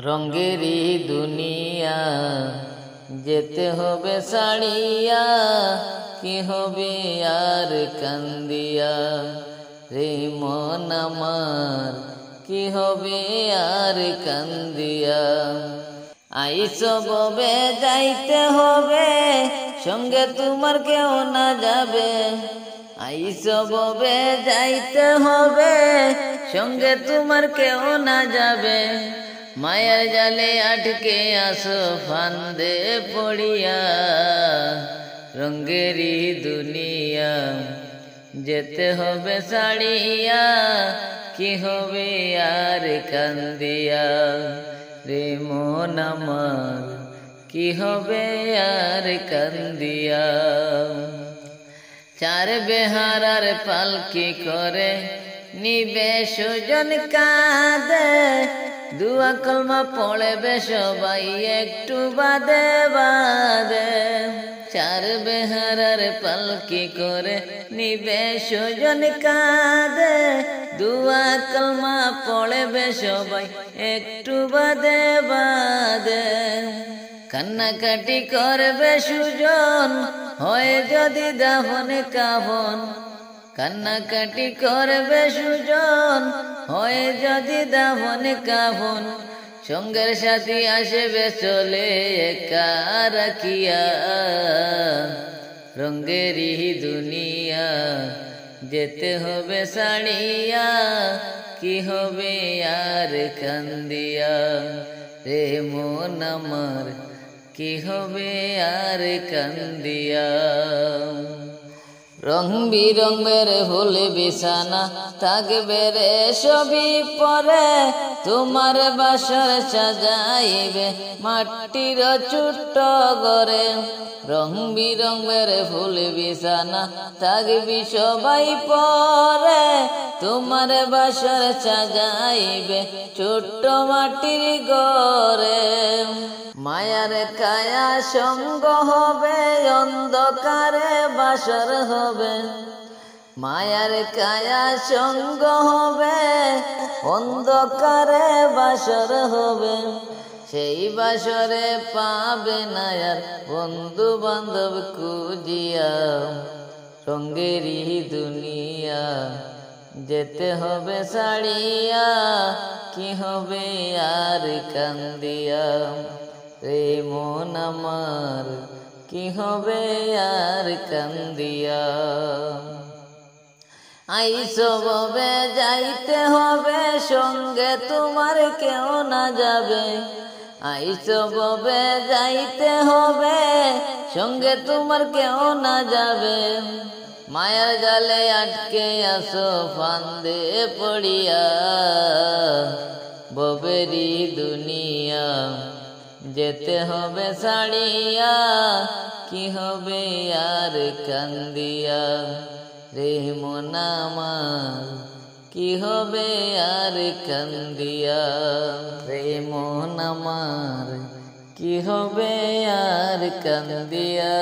রঙ্গেরই দুনিয়া যেতে হবে ছাড়িয়া, কি হবে আর কান্দিয়া রে মন আমার, কি হবে আর কান্দিয়া। আইসো ববে যাইতে হবে, সঙ্গে তোমার কেউ না যাবে। আইসো ববে যাইতে হবে, সঙ্গে তোমার কেউ না যাবে। মায়ার জালে আটকে আসো ফান্দে পড়িয়া, রঙ্গেরই দুনিয়া যেতে হবে ছাড়িয়া, কি হবে আর কান্দিয়া রে মন আমার, কি হবে আর কান্দিয়া। চার বেহারার পালকি করে নিবে সুজন কাঁদে, দুয়া কলমা পড়বে সবাই একটু বাদে বাদে। চার বেহারার পালকি করে নিবে সুজন কাঁদে, দুয়া কলমা পড়বে সবাই একটু বাদে বাদে। কান্নাকাটি করবে সুজন, হয় যদি দাফন কাফন। কান্নাকাটি করবে সুজন, হয় যদি দাফন কাফন। সঙ্গের সাথী আসবে চলে একা রাখিয়া, রঙ্গেরই দুনিয়া যেতে হবে ছাড়িয়া, কি হবে আর কান্দিয়া রে মন আমার, কি হবে আর কান্দিয়া। রং বিরঙের ফুল বিছানা থাকবে রে সবই পরে, তোমার বাসর সাজাইবে মাটির ছোট্ট ঘরে। রং বিরঙের ফুল বিছানা থাকবি সবাই পরে, তোমার বাসর সাজাইবে ছোট্ট মাটির ঘরে। মায়ার কায়া সঙ্গ হবে, অন্ধকারে বাসর হবে। মায়ার কায়া সঙ্গ হবে, অন্ধকারে বাসর হবে। সেই বাসরে পাবে না আর বন্ধু বান্ধব খুঁজিয়া, রঙ্গেরই দুনিয়া যেতে হবে ছাড়িয়া, কি হবে আর কান্দিয়া রে মন আমার, কি হবে আর কান্দিয়া। আইসো ববে যাইতে হবে, সঙ্গে তোমার কেউ না যাবে। আইসো ববে যাইতে হবে, সঙ্গে তোমার কেউ না যাবে। মায়ার জালে আটকে আসো ফান্দে পড়িয়া, ববেরই দুনিয়া যেতে হবে ছাড়িয়া, কি হবে আর কান্দিয়া রে মন আমার, কি হবে আর কান্দিয়া রে মন আমার, কি হবে আর কান্দিয়া।